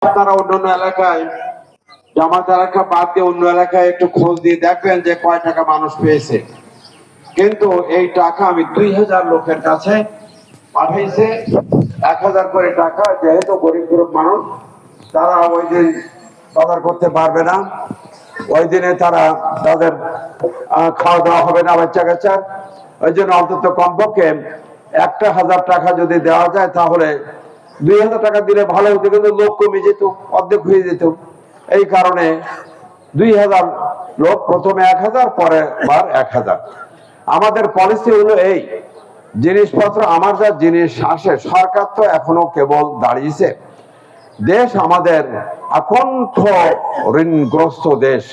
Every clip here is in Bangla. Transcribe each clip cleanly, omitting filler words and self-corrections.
আপনারা অন্যান্য এলাকায় জামাত এলাকা বাদ দিয়ে অন্য এলাকায় একটু খোঁজ দিয়ে দেখবেন যে কয় টাকা মানুষ পেয়েছে। কিন্তু এই টাকা আমি 2000 লোকের কাছে পাঠাইছে, 1000 করে টাকা। যেহেতু গরিব গরিব মানুষ, তারা ওই দিন বাজার করতে পারবে না, ওই দিনে তাদের খাওয়া দাওয়া হবে না বাচ্চা কাচ্চার। ওই জন্য অন্তত কমপক্ষে 1000 টাকা যদি দেওয়া যায় তাহলে 2000 টাকা দিলে ভালো হতো, কিন্তু লোক কমে যেত, অর্ধেক হয়ে যেত। এই কারণে 2000 লোক, প্রথমে 1000, পরে বার 1000। আমাদের পলিসি হলো এই, জিনিসপত্র আমার যা জিনিস আসে, সরকার তো এখনো কেবল দাঁড়িয়েছে। দেশ আমাদের আকণ্ঠ ঋণগ্রস্ত দেশ।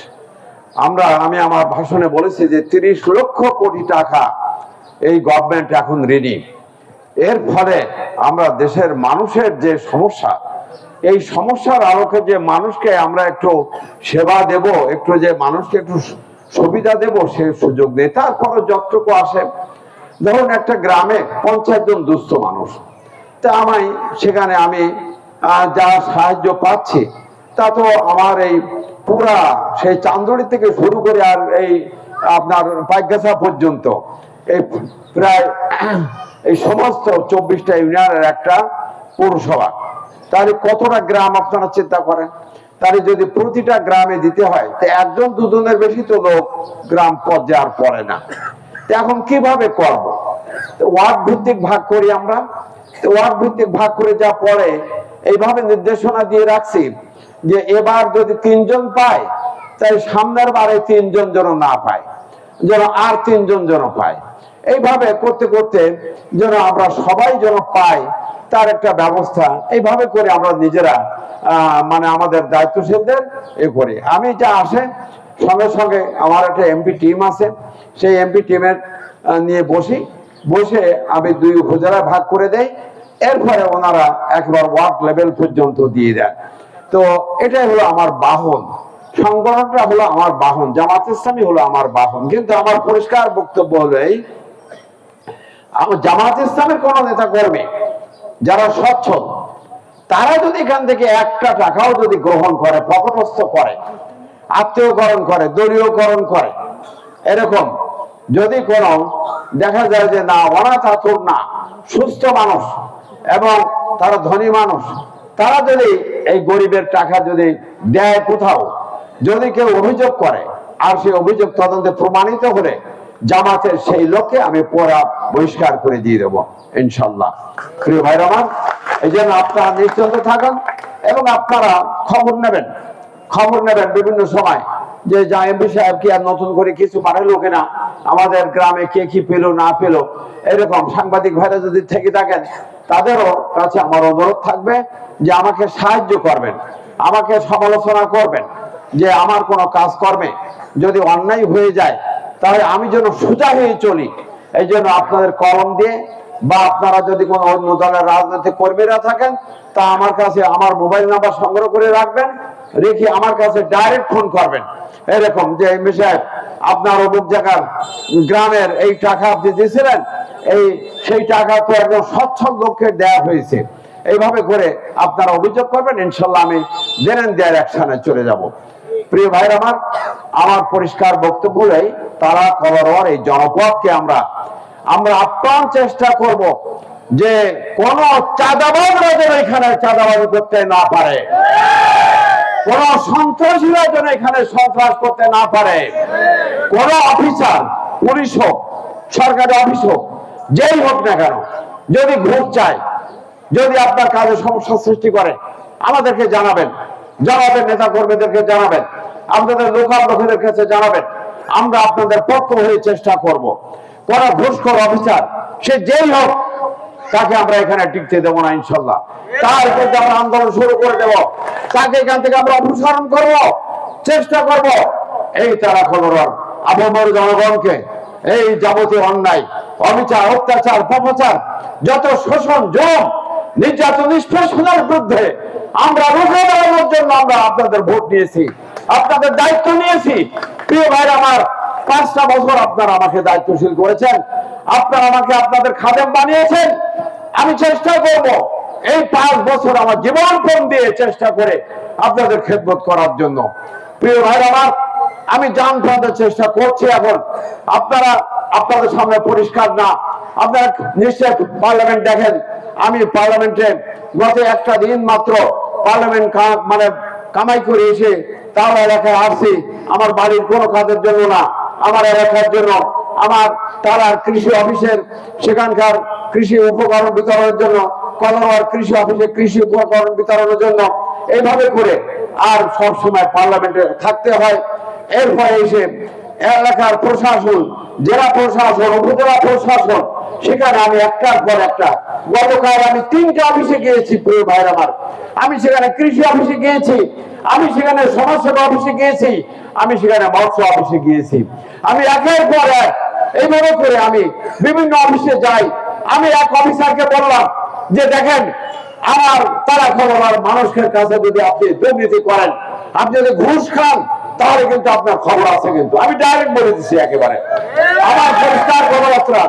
আমি আমার ভাষণে বলেছি যে 30 লক্ষ কোটি টাকা এই গভর্নমেন্ট এখন ঋণী। এর ফলে আমরা দেশের মানুষের যে সমস্যা, এই সমস্যার আলোকে যে মানুষকে আমরা একটু সেবা দেব, একটু যে মানুষকে একটু সুবিধা দেব, সে সুযোগ নেই। তারপরে যতটুকু আসে, ধরুন একটা গ্রামে 50 জন দুস্থ মানুষ, তা সেখানে আমি যা সাহায্য পাচ্ছি, তা তো আমার এই পুরা সেই চান্দড়ি থেকে শুরু করে আর এই আপনার পাইকগাছা পর্যন্ত এই প্রায় এই সমস্ত 24টা ইউনিয়নের একটা পৌরসভা। তাহলে কতটা গ্রাম আপনারা চিন্তা করেন। তাহলে যদি প্রতিটা গ্রামে দিতে হয়, তো 1জন 2জনের বেশি তো লোক গ্রাম পর্যায়ে আর পড়ে না। এখন কিভাবে করব? ওয়ার্ড ভিত্তিক ভাগ করি আমরা। ওয়ার্ড ভিত্তিক ভাগ করে যা পড়ে, এইভাবে নির্দেশনা দিয়ে রাখছি যে এবার যদি 3 জন পায়, তাই সামনের বারে 3 জন যেন না পায়, যেন আর 3 জন যেন পায়। এইভাবে করতে করতে যেন আমরা সবাই যেন পাই, তার একটা ব্যবস্থা এইভাবে করে আমরা নিজেরা মানে আমাদের দায়িত্বশীলদের করি। আমি যা আসে সঙ্গে সঙ্গে আমার একটা এমপি টিম আছে, সেই এমপি টিমের নিয়ে বসে আমি 2 উপজেলায় ভাগ করে দেই। এরপরে ওনারা একবার ওয়ার্ড লেভেল পর্যন্ত দিয়ে দেন। তো এটাই হলো আমার বাহন, সংগঠনটা হলো আমার বাহন, জামাত ইসলামী হলো আমার বাহন। কিন্তু আমার পরিষ্কার বক্তব্য হলো এই, জামাত ইসলামের কোন নেতা কর্মী যারা সচ্ছল, তারা যদি এখান থেকে একটা টাকাও যদি গ্রহণ করে, পকটস্থ করে, আত্মীয়করণ করে, দলীয়করণ করে, এরকম যদি কোনো দেখা যায় যে না, অনাথ আতুর না, সুস্থ মানুষ এবং তারা ধনী মানুষ, তারা যদি এই গরিবের টাকা যদি দেয় কোথাও, যদি কেউ অভিযোগ করে, আর সেই অভিযোগ তদন্তে প্রমাণিত হলে জামাতের সেই লোককে আমি পুরা বহিষ্কার করে দিয়ে দেবো ইনশাল্লাহ। প্রিয় ভাইরা আমার, এই জন্য আপনারা নিশ্চিন্ত থাকুন এবং আপনারা খবর নেবেন বিভিন্ন সময় যে এমপি সাহেব কি আর নতুন করে কিছু পাঠালো কিনা, আমাদের গ্রামে কে কি পেলো না পেলো। এরকম সাংবাদিক ভাইরা যদি থেকে থাকেন, তাদেরও কাছে আমার অনুরোধ থাকবে যে আমাকে সাহায্য করবেন, আমাকে সমালোচনা করবেন, যে আমার কোনো কাজকর্মে যদি অন্যায় হয়ে যায় তাহলে আমি যেন সোজা হয়ে চলি। এই জন্য আপনাদের কলম দিয়ে, বা আপনারা যদি কোনো অন্য দলের রাজনৈতিক কর্মীরা থাকেন, তা আমার কাছে আমার মোবাইল নাম্বার সংগ্রহ করে রাখবেন, রেখে আমার কাছে ডাইরেক্ট ফোন করবেন। এরকম যে এমপি সাহেব, আপনার অমুক জায়গার গ্রামের এই টাকা আপনি দিয়েছিলেন, সেই টাকা তো একদম সচ্ছল লোককে দেওয়া হয়েছে। এইভাবে করে আপনারা অভিযোগ করবেন, ইনশাল্লাহ আমি দেন দেয়ার অ্যাকশনে চলে যাব। প্রিয় ভাইরা আমার পরিষ্কার বক্তব্য এই, তারা খবর এই জনপদকে আমরা আপ্রাণ চেষ্টা করব যে কোন চাঁদাবাজরা যেন এখানে চাঁদাবাজি করতে না পারে, কোন সন্ত্রাসীরা যেন এখানে সন্ত্রাস করতে না পারে। কোন অফিসার, পুলিশ হোক, সরকারি অফিস হোক, যেই হোক না কেন, যদি ঘুষ চায়, যদি আপনার কাজে সমস্যা সৃষ্টি করে, আমাদেরকে জানাবেন, নেতা কর্মীদেরকে জানাবেন, আপনাদের লোকাল লোকেদের কাছে জানাবেন। আমরা আপনাদের পক্ষ হয়ে চেষ্টা করব। কোন ঘুষখোর অফিসার, সে যেই হোক, তাকে আমরা এখানে টিকতে দেবো না ইনশাল্লাহ। তার বিরুদ্ধে আমরা আন্দোলন শুরু করে দেব, তাকে এখান থেকে আমরা অপসারণ করব, চেষ্টা করব। এই তারা খবর আবহাওয়ার জনগণকে এই যাবতীয় অন্যায়, অবিচার, অত্যাচার, পাপাচার, যত শোষণ, জম, নির্যাতন, নিষ্পেষণের বিরুদ্ধে আমরা রুখে দাঁড়ানোর জন্য আমরা আপনাদের ভোট নিয়েছি, আপনাদের দায়িত্ব নিয়েছি। প্রিয় ভাইরা আমার, 5টা বছর আপনারা আমাকে দায়িত্বশীল করেছেন, আপনারা আমাকে আপনাদের খাদেম বানিয়েছেন। আমি চেষ্টা করব এই 5 বছর আমার জীবনপণ দিয়ে চেষ্টা করে আপনাদের খেদমত করার জন্য। প্রিয় ভাই আমার, আমি জান প্রাণের চেষ্টা করছি। এখন আপনারা আপনাদের সামনে পরিষ্কার না, আপনারা নিশ্চয় পার্লামেন্ট দেখেন। আমি পার্লামেন্টে গত একটা দিন মাত্র পার্লামেন্ট মানে কামাই করে এসে তার এলাকায় আসছি, আমার বাড়ির কোনো কাজের জন্য না, আমার এলাকার জন্য, আমার তারা কৃষি অফিসের সেখানকার কৃষি উপকরণ বিতরণের জন্য, কলার কৃষি অফিসে কৃষি উপকরণ বিতরণের জন্য, এইভাবে করে আর সব সময় পার্লামেন্টে থাকতে হয়। এরপরে এসে এলাকার প্রশাসন, জেলা প্রশাসন, উপজেলা প্রশাসন, সেখানে আমি একটার পর একটা, গতকাল আমি 3টে অফিসে গিয়েছি। প্রিয় ভাইয়ের আমার, আমি সেখানে কৃষি অফিসে গিয়েছি, আমি সেখানে সমাজসেবা অফিসে গিয়েছি, আমি সেখানে মৎস্য অফিসে গিয়েছি। আমি একের পর এক এইভাবে করে আমি বিভিন্ন অফিসে যাই। আমি এক অফিসারকে বললাম যে দেখেন, আমার তারা খবর মানুষের কাছে যদি আপনি দুর্নীতি করেন, আপনি যদি ঘুষ খান, তাহলে কিন্তু আপনার খবর আছে। কিন্তু আমি ডাইরেক্ট বলে দিচ্ছি একেবারে, আমার পরিষ্কার কথাবার্তা,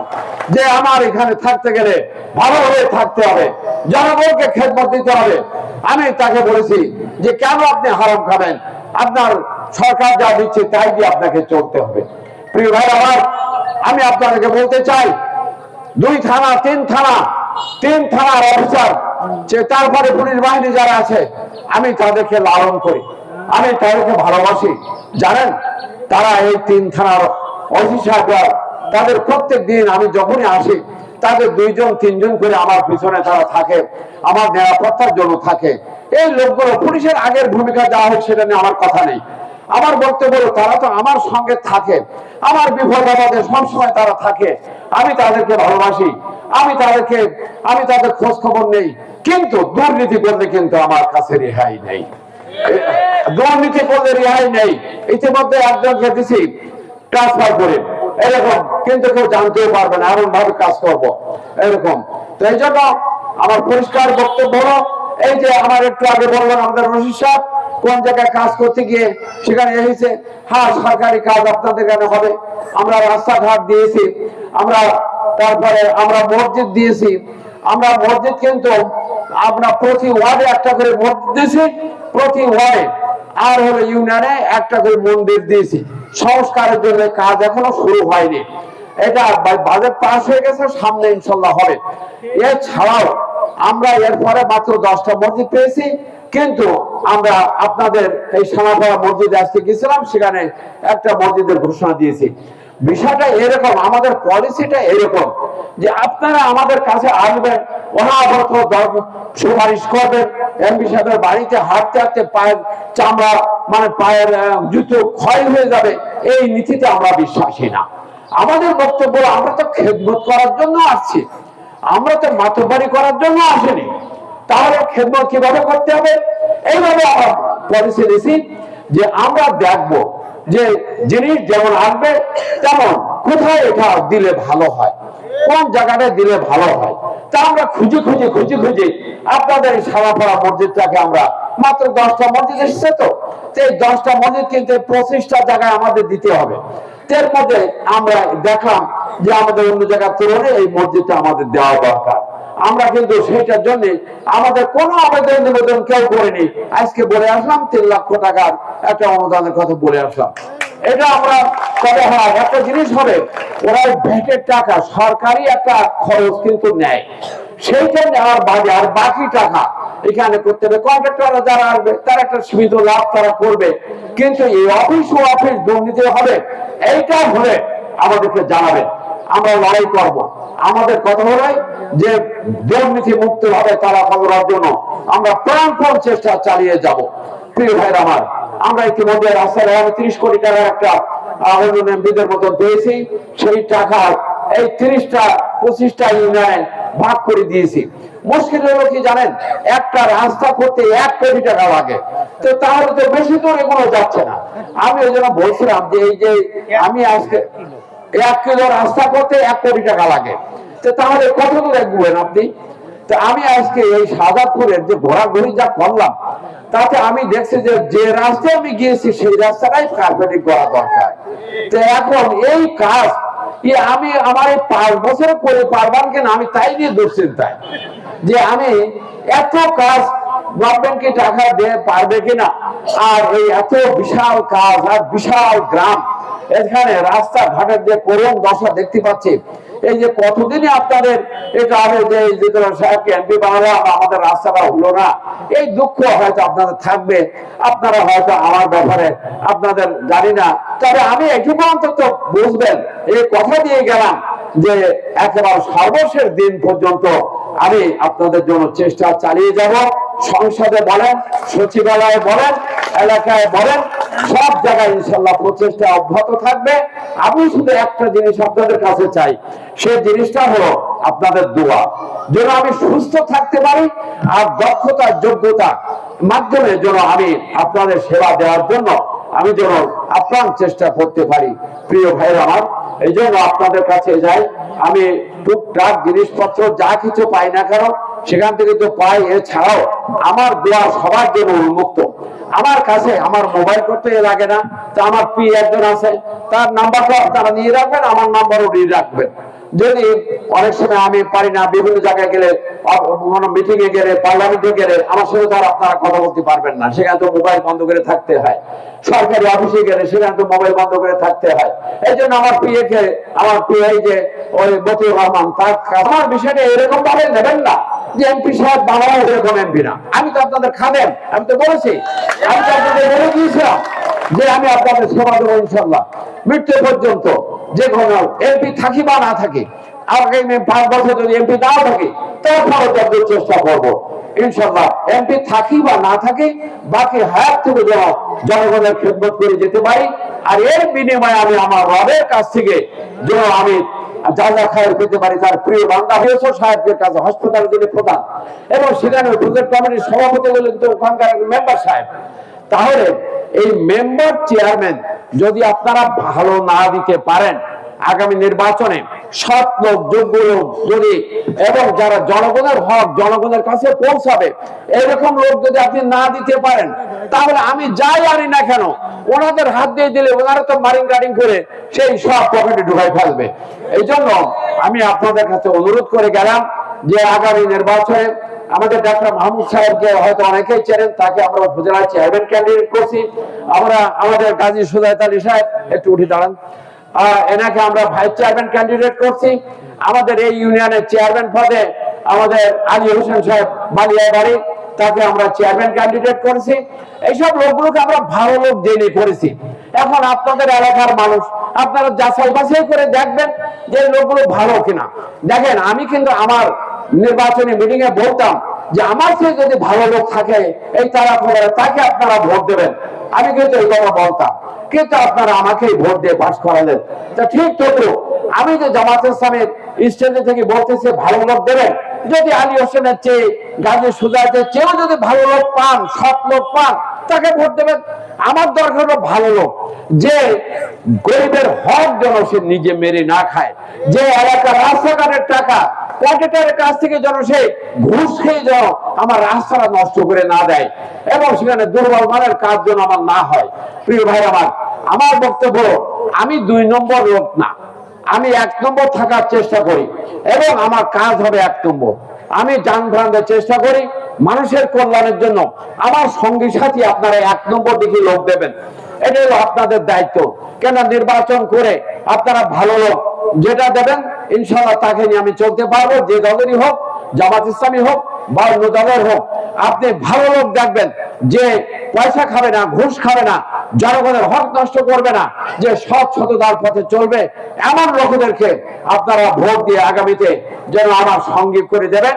যে আমার এখানে থাকতে গেলে ভালোভাবে থাকতে হবে, জনগণকে খেদমত দিতে হবে। আমি তাকে বলেছি যে কেন আপনি হারাম খাবেন, আপনার সরকার যা দিচ্ছে তাই দিয়ে আপনাকে চলতে হবে। প্রিয় ভাই আমার, আমি আপনাদেরকে বলতে চাই, 2 থানা 3 থানা 3 থানার অফিসার, তারপরে পুলিশ বাহিনী যারা আছে, আমি তাদেরকে লালন করি, আমি তাদেরকে ভালোবাসি। জানেন, তারা এই 3 থানার অফিসাররা, তাদের প্রত্যেক দিন আমি যখনই আসি, তাদের 2 জন 3 জন করে আমার পিছনে তারা থাকে, আমার নিরাপত্তার জন্য থাকে। এই লোকগুলো পুলিশের আগের ভূমিকা যা হোক সেটা নিয়ে আমার কথা নেই। আমার বক্তব্য হলো, তারা তো আমার সঙ্গে থাকে, আমার বিপদ আপদে সবসময় তারা থাকে। আমি তাদেরকে ভালোবাসি, আমি তাদের খোঁজ খবর নেই। কিন্তু দুর্নীতি করলে কিন্তু আমার কাছে রেহাই নেই, দুর্নীতি করলে রেহাই নেই। ইতিমধ্যে একজনকে দিছি ট্রান্সফার করে, এরকম কিন্তু কেউ জানতেও পারবে না, এমন ভাবে কাজ করব এরকম। তো এই জন্য আমার পরিষ্কার বক্তব্য হলো, এই যে আমার একটু আগে বললেন আমাদের রশিদ সাহেব কোন জায়গায় কাজ করতে গিয়ে সেখানে এসেছে, হ্যাঁ সরকারি কাজ আপনাদের এখানে হবে। আমরা রাস্তাঘাট দিয়েছি, আমরা তারপরে আমরা মসজিদ দিয়েছি। আমরা মসজিদ কিন্তু আমরা প্রতি ওয়ার্ডে একটা করে মসজিদ দিয়েছি, প্রতি ওয়ার্ডে আর হলো ইউনিয়নে একটা করে মন্দির দিয়েছি। সংস্কারের জন্য কাজ এখনো শুরু হয়নি, এটা বাজেট পাস হয়ে গেছে, সামনে ইনশাল্লাহ হবে। এছাড়াও আমরা এরপরে মাত্র 10টা মসজিদ পেয়েছি, কিন্তু আমরা আপনাদের এই সোনাপাড়া মসজিদে আজকে গেছিলাম, সেখানে একটা মসজিদের ঘোষণা দিয়েছি। বিষয়টা এরকম, আমাদের পলিসিটা এরকম যে আপনারা আমাদের কাছে আসবেন, অনাবরত সুপারিশ করবেন, এমপি সাহেবের বাড়িতে হাঁটতে হাঁটতে পায়ের চামড়া মানে পায়ের জুতো ক্ষয় হয়ে যাবে, এই নীতিতে আমরা বিশ্বাসী না। আমাদের বক্তব্য, আমরা তো খেদমত করার জন্য আসছি, আমরা তো মাতব্বরি করার জন্য আসিনি। তাহলে খেদমত কিভাবে করতে হবে, এইভাবে আমরা পলিসি দিয়েছি যে আমরা দেখব যে জিনিস যেমন আসবে তেমন কোথায় এটা দিলে ভালো হয়, কোন জায়গাটা দিলে ভালো হয়, তা আমরা খুঁজে আপনাদের এই সারাপাড়া মসজিদটাকে আমরা মাত্র 10টা মসজিদ এসেছে, তো এই 10টা মসজিদ কিন্তু 25টা জায়গায় আমাদের দিতে হবে। এর মধ্যে আমরা দেখলাম যে আমাদের অন্য জায়গার তুলনায় এই মসজিদটা আমাদের দেওয়া দরকার। আমরা কিন্তু সেইটার জন্য আমাদের কোনো আবেদন নিবেদন কেউ করিনি, আজকে বলে আসলাম 3 লক্ষ টাকার একটা অনুদানের কথা বলে আসলাম। এটা আমরা তবে হ্যাঁ একটা জিনিস হবে, ওরা ভ্যাটের টাকা সরকারি একটা খরচ কিন্তু নেয়, সেইটা নেওয়ার বাদে আর বাকি টাকা এখানে করতে হবে। কন্ট্রাক্টররা যারা আসবে তারা একটা সীমিত লাভ তারা করবে, কিন্তু এই অফিস দুর্নীতি হবে, এইটা হলে আমাদেরকে জানাবে, আমরা লড়াই করব। আমাদের কথা হলো যে দুর্নীতি মুক্ত ভাবে তারা করার জন্য আমরা প্রাণপণ চেষ্টা চালিয়ে যাব। প্রিয় ভাইরা আমার, আমরা ইতিমধ্যে রাস্তায় 30 কোটি টাকার একটা আবেদন এমপিদের মতন পেয়েছি, সেই টাকা এই 30টা 25টা ইউনিয়নে ভাগ করে দিয়েছি। মুশকিল হলো কি জানেন, একটা রাস্তা করতে 1 কোটি টাকা লাগে, তো তাহলে তো বেশি দূর এগুলো যাচ্ছে না। আমি ওই জন্য বলছিলাম যে এই যে আমি আজকে 1 কিলো রাস্তা করতে 1 কোটি টাকা লাগে, তো তাহলে কত দূর এগোবেন আপনি? তো আমি আজকে এই সাজাদপুরের যে ঘোরাঘুরি যা করলাম, তাতে আমি দেখছি যে রাস্তায় আমি গিয়েছি সেই রাস্তাটাই কার্পেটিং করা দরকার। তো এখন এই কাজ আমি আমার এই 5 বছর করে পারবান কিনা আমি তাই নিয়ে দুশ্চিন্তায়। যে আমি এত কাজ গভর্নমেন্টকে টাকা দিয়ে পারবে কিনা, আর এই এত বিশাল কাজ আর বিশাল গ্রাম, এখানে রাস্তাঘাটের যে করুণ দশা দেখতে পাচ্ছি। এই যে কতদিনই আপনাদের এটা হবে যে সাহেবকে এমপি বানালো, আমাদের রাস্তাটা হলো না, এই দুঃখ হয়তো আপনাদের থাকবে। আপনারা হয়তো আমার ব্যাপারে আপনাদের জানি না, তবে আমি এটুকু অন্তত বুঝবেন, এই কথা দিয়ে গেলাম যে একেবারে সর্বশেষ দিন পর্যন্ত আমি আপনাদের জন্য চেষ্টা চালিয়ে যাব। সংসদে বলেন, সচিবালয়ে বলেন, এলাকায় বলেন, সব জায়গায় ইনশাল্লাহ প্রচেষ্টা অব্যাহত থাকবে। আমি শুধু একটা জিনিস আপনাদের কাছে চাই, সেই জিনিসটা হলো আপনাদের দোয়া, যেন আমি সুস্থ থাকতে পারি আর দক্ষতা যোগ্যতা মাধ্যমে যেন আমি আপনাদের সেবা দেওয়ার জন্য আমি যেন আপ্রাণ চেষ্টা করতে পারি। প্রিয় ভাইরা আমার, এই জন্য আপনাদের কাছে যাই। আমি টুকটাক জিনিসপত্র যা কিছু পাই না কেন সেখান থেকে তো পাই, এছাড়াও আমার দোয়া সবার জন্য উন্মুক্ত। আমার কাছে আমার মোবাইল করতে লাগে না, তা আমার একজন আছে, তার নাম্বারটা আপনারা নিয়ে রাখবেন, আমার নাম্বারও নিয়ে রাখবেন। যদি অনেক সময় আমি পারি না, বিভিন্ন জায়গায় গেলে, মিটিং এ গেলে, পার্লামেন্টে গেলে আমার সঙ্গে তার আপনারা কথা বলতে পারবেন না, সেখানে তো মোবাইল বন্ধ করে থাকতে হয়। সরকারি অফিসে গেলে সেখানে তো মোবাইল বন্ধ করে থাকতে হয়। এই জন্য আমার যে ওই মতিউর রহমান, তার আমার বিষয়টা এরকম ভাবে নেবেন না যে এমপি সাহেব বাংলা এরকম এমপি না। আমি তো আপনাদের খাবেন, আমি তো বলেছি, আমি তো আপনাদের বলে দিয়েছিলাম যে আমি আপনাদের সেবা দেবো ইনশাল্লাহ মৃত্যু পর্যন্ত। যে কোনো এমপি থাকি বা না থাকি, আগামী 5 বছর যদি এমপি নাও থাকি, তারপরে তাদের চেষ্টা করবো ইনশাল্লাহ এমপি থাকি বা না থাকি, বাকি হায়াত থেকে যেন জনগণের খেদমত করে যেতে পারি। আর এর বিনিময়ে আমি আমার রবের কাছ থেকে যেন আমি যা খায়ের পেতে পারি। তার প্রিয় বান্দা সাহেবের কাছে হাসপাতালের যিনি প্রধান, এবং সেখানে প্রজেক্ট কমিটির সভাপতি হলেন তো ওখানকার মেম্বার সাহেব। তাহলে এই মেম্বার চেয়ারম্যান যদি আপনারা ভালো না দিতে পারেন, আগামী নির্বাচনে সৎ লোক, যোগ্য লোক যদি, এবং যারা জনগণের হক জনগণের কাছে পৌঁছাবে এরকম লোক যদি আপনি না দিতে পারেন, তাহলে আমি যাই আনি না কেন ওনাদের হাত দিয়ে দিলে ওনারা তো মারিং গার্ডিং করে সেই সব পকেটে ঢুকাই ফেলবে। এই জন্য আমি আপনাদের কাছে অনুরোধ করে গেলাম যে আগামী নির্বাচনে আমাদের ডাক্তার মাহমুদ সাহেবকে হয়তো অনেকেই চেনেন, তাকে আমরা উপজেলা চেয়ারম্যান ক্যান্ডিডেট করছি। আমরা আমাদের গাজী সুজাত আলী সাহেব, একটু উঠে দাঁড়ান, এনাকে আমরা ভাইস চেয়ারম্যান ক্যান্ডিডেট করছি। আমাদের এই ইউনিয়নের চেয়ারম্যান পদে আমাদের আলী হোসেন সাহেব বালিয়া বাড়ি, তাকে আমরা চেয়ারম্যান ক্যান্ডিডেট করেছি। এইসব লোকগুলোকে আমরা ভালো লোক জেনে করেছি। এখন আপনাদের এলাকার মানুষ আপনারা যাচাই বাছাই করে দেখবেন যে লোকগুলো ভালো কিনা। দেখেন, আমি কিন্তু আমার নির্বাচনী মিটিং এ বলতাম যে আমার চেয়ে যদি ভালো লোক থাকে এই তারা তাকে আপনারা ভোট দেবেন। আমি কিন্তু এই কথা বলতাম, কিন্তু আপনারা আমাকেই ভোট দিয়ে পাস করালেন। তা ঠিক তদ্রুপ আমি যে জামাত ইসলামের স্টেজে থেকে বলতেছি ভালো লোক দেবেন, যদি আলী হোসেনের চেয়ে, গাজী সুজাতের চেয়েও যদি ভালো লোক পান, সৎ লোক পান, তাকে ভোট দেবেন। আমার দরকার হলো ভালো লোক, যে গরিবের হক যেন সে নিজে মেরে না খায়, যে এলাকার রাস্তাঘাটের টাকা পকেটের কাছ থেকে যেন সে ঘুষ খেয়ে যেন আমার রাস্তাটা নষ্ট করে না দেয়, এবং সেখানে দুর্বল মানের কাজ যেন আমার না হয়। প্রিয় ভাই আমার বক্তব্য, আমি 2 নম্বর লোক না, আমি 1 নম্বর থাকার চেষ্টা করি, এবং আমার কাজ হবে 1 নম্বর। আমি জানপ্রাণের চেষ্টা করি মানুষের কল্যাণের জন্য। আমার সঙ্গী সাথী আপনারা 1 নম্বর দিকে লোক দেবেন, এটা হলো আপনাদের দায়িত্ব। কেন নির্বাচন করে আপনারা ভালো লোক যেটা দেবেন ইনশাআল্লাহ তাকে নিয়ে আমি চলতে পারবো, যে দলেরই হোক, জামাত ইসলামী হোক বা অন্য দলের হোক। আপনি ভালো লোক দেখবেন যে পয়সা খাবে না, ঘুষ খাবে না, জনগণের হক নষ্ট করবে না, যে সৎ সততার পথে চলবে, এমন লোকদেরকে আপনারা ভোট দিয়ে আগামীতে যেন আমার সঙ্গী করে দেবেন।